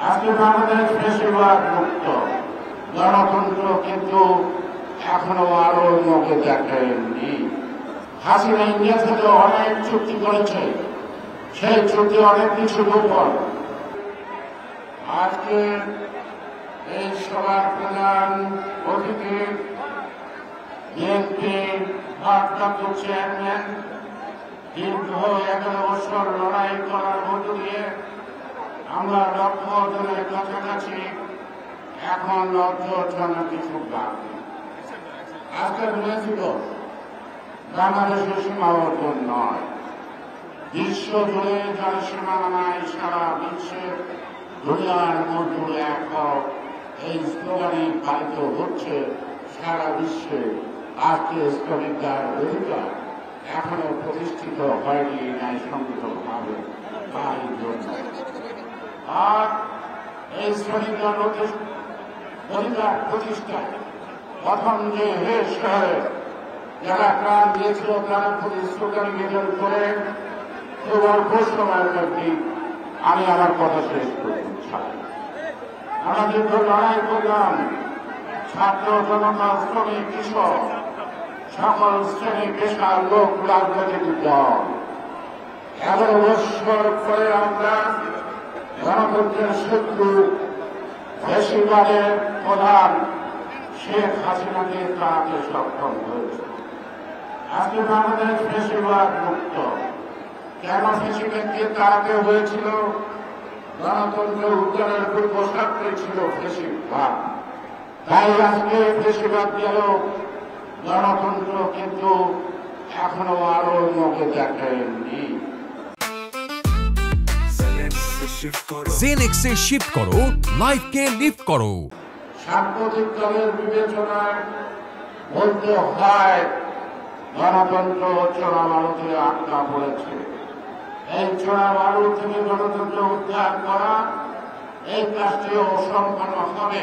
আজকে বাংলাদেশ বেশিরভাগ মুক্ত গণতন্ত্র, কিন্তু এখনো আরো মুখে দেখেননি। হাসিনা ইন্ডিয়া থেকে অনেক চুক্তি করেছে, সেই চুক্তি অনেক কিছু গোপন। আজকে এই সভার প্রধান অতিথি বিএনপির ভারপ্রাপ্ত চেয়ারম্যান, দীর্ঘ 11 বছর লড়াই করার মধ্য দিয়ে আমরা লক্ষ্য অর্জনের কাছাকাছি, এখন লক্ষ্য অর্জনের কিছু বাকি। আজকের বিবেচিত বাংলাদেশের সীমাবদ্ধ নয়, বিশ্ব জুড়ে যার সীমানা নাই, সারা বিশ্বের দুনিয়ার মজুর একক এই স্লোগানে পালিত হচ্ছে সারা বিশ্বে। আজকে শ্রমিকদের অধিকার এখনো প্রতিষ্ঠিত হয়নি ন্যায়সঙ্গত ভাবে। তাই জন্য আর এই শ্রমিকদের অধিকার প্রতিষ্ঠায় প্রথম যে শহরে যারা প্রাণ দিয়েছিল তারা প্রতি স্লোগান নিবেদন করে খুব অল্প সময়ের মধ্যে আমি আমার কথা শেষ করতে চাই। আমরা দীর্ঘ লড়াই করলাম, ছাত্র জনতা, শ্রমিক, কৃষক, সকল শ্রেণী পেশার লোক, রাজনৈতিক দল। 11 বছর পরে আমরা গণতন্ত্রের শত্রু বেশিরভাগের প্রধান শেখ হাসিনাকে তাড়াতে সক্ষম হয়েছে। আজকে বাংলাদেশ বেশিরভাগ মুক্ত। কেন ফেসিবাদকে তাড়াতে হয়েছিল? গণতন্ত্র উদ্ধারের পূর্ব শর্ত ছিল ফেসিবাদ। তাই আজকে ফেসিবাদ গেল, গণতন্ত্র কিন্তু এখনো আরো মুখে দেখেননি। জেনেক্সে শিফট করো, লাইফকে লিফট করো। সাম্প্রতিক দলের বিবেচনায় বলতে হয় গণতন্ত্র চোরা বালুতে আটকা পড়েছে। এই চোরা বালু থেকে গণতন্ত্র উদ্ধার করা, এই কাজটি অসম্পন্ন হবে।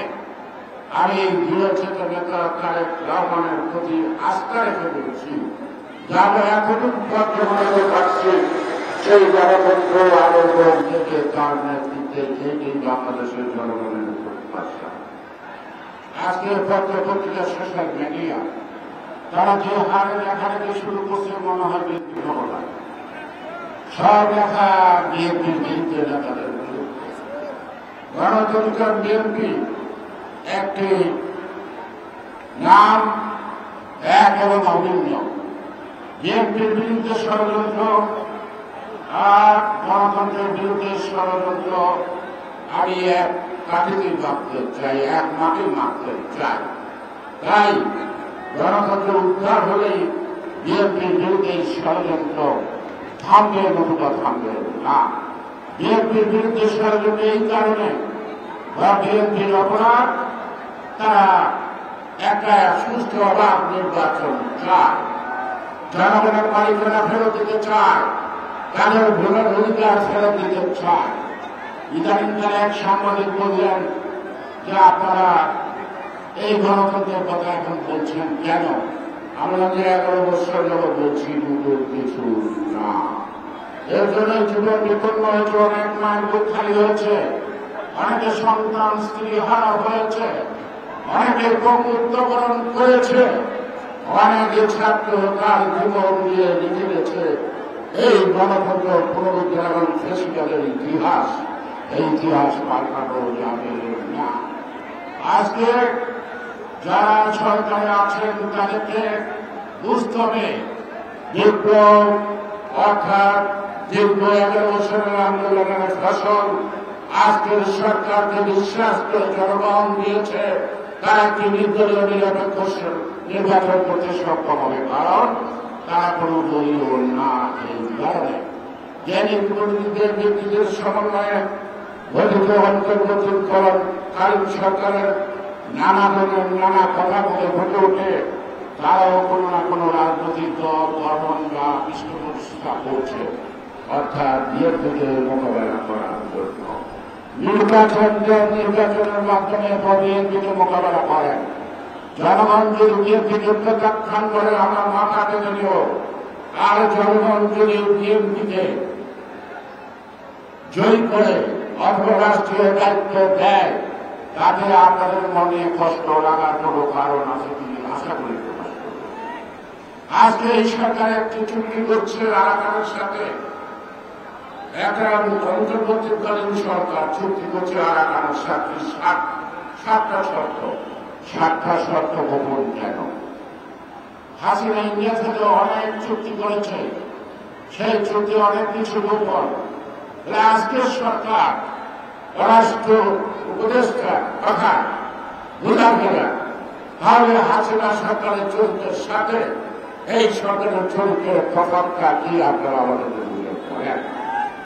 আমি দৃঢ়চেতা নেতা তারেক রহমানের প্রতি আস্থা রেখে বলছি, যারা এতটুকু পত্র বানাতে পারছি, সেই গণতন্ত্র আরো থেকে তার নেতৃত্বে এটি বাংলাদেশের জনগণের প্রত্যাশা। আজকে পত্র পত্রিকা, সোশ্যাল মিডিয়া তারা যে হারে লেখালেখি শুরু করছে, মনে হয় বিএনপি ক্ষমতা সব লেখা বিএনপির বিরুদ্ধে, নেতাদের বিরুদ্ধে। গণতন্ত্র বিএনপি একটি নাম, এক এবং অভিন্ন। বিএনপির বিরুদ্ধে ষড়যন্ত্র আর গণতন্ত্রের বিরুদ্ধে ষড়যন্ত্র, আমি এক কাঠিতে মাপতে চাই, এক মাটি মাপতে চাই। তাই গণতন্ত্র উদ্ধার হলেই বিএনপির বিরুদ্ধে ষড়যন্ত্র থামবে, নতুবা থামবে না। বিএনপির বিরুদ্ধে ষড়যন্ত্র এই কারণে, বিএনপির অপরাধ, তারা একটা সুষ্ঠু অবাধ নির্বাচন চায়, জনগণের মালিকানা ফেরত দিতে চায়, তাদের ভোটের অধিকার ফেরত দিতে চায়। ইদানিংকালে এক সাংবাদিক বললেন যে আপনারা এই গণতন্ত্রের কথা এখন বলছেন কেন? আমরা যে 11 বছর যাবত বলছি নতুন কিছু না। এর জন্য জীবন বিপন্ন হয়েছে, অনেক মায়ের বুক খালি হয়েছে, অনেকে সন্তান স্ত্রী হারা হয়েছে, অনেকে মৃত্যুবরণ করেছে, অনেকে ছাত্র তার জীবন দিয়ে লিখে গেছে এই গণতন্ত্র পুনরুদ্ধার এবং ফেসিবাদের ইতিহাস। এই ইতিহাস পাল্টানো যাবে না। আজকে যারা সরকারে আছেন তাদেরকে বুঝতে হবে, বিপ্লব অর্থাৎ দীর্ঘ 11 বছরের আন্দোলনের ফসল আজকের সরকারকে বিশ্বাস করে জনগণ দিয়েছে, তারা একটি নির্দলীয় নিরপেক্ষ নির্বাচন করতে সক্ষম হবে, কারণ তারা কোন দলীয় না। এই কারণে জ্ঞানী প্রতিনিধিদের ব্যক্তিদের সমন্বয়ে গঠিত অন্তর্বর্তীকালীন সরকারের নানা ধরনের নানা কথা বলে ঘটে ওঠে, তারাও কোন না কোন রাজনৈতিক দল গঠন বা পৃষ্ঠপোষকতা করছে, অর্থাৎ বিএনপিকে মোকাবেলা করার জন্য। নির্বাচনের মাধ্যমে বিএনপিকে মোকাবেলা করেন। জনগণ যদি বিএনপিকে প্রত্যাখ্যান করে আমরা মাথা টেনে নিব, আর জনগণ যদি বিএনপিকে জয়ী করে অন্তর্রাষ্ট্রীয় দায়িত্ব দেয়, তাতে আপনাদের মনে কষ্ট লাগার কোনো কারণ আছে তিনি আশা করি প্রকাশ করবেন। আজকে এই সরকার একটি চুক্তি করছে আরাকানের সাথে, একটা অন্তর্বর্তীকালীন সরকার চুক্তি করছে আরাকানের সাথে সাতটা শর্ত। সাতটা শর্ত গোপন কেন? হাসিনা ইন্ডিয়া থেকে অনেক চুক্তি করেছে, সেই চুক্তি অনেক কিছু গোপন। আজকের সরকার পররাষ্ট্র উপদেষ্টা তথা বুঝাবেনা, তাহলে হাসিনা সরকারের চরিত্রের সাথে এই সরকারের চরিত্রের তফাৎটা কি আপনারা আমাদের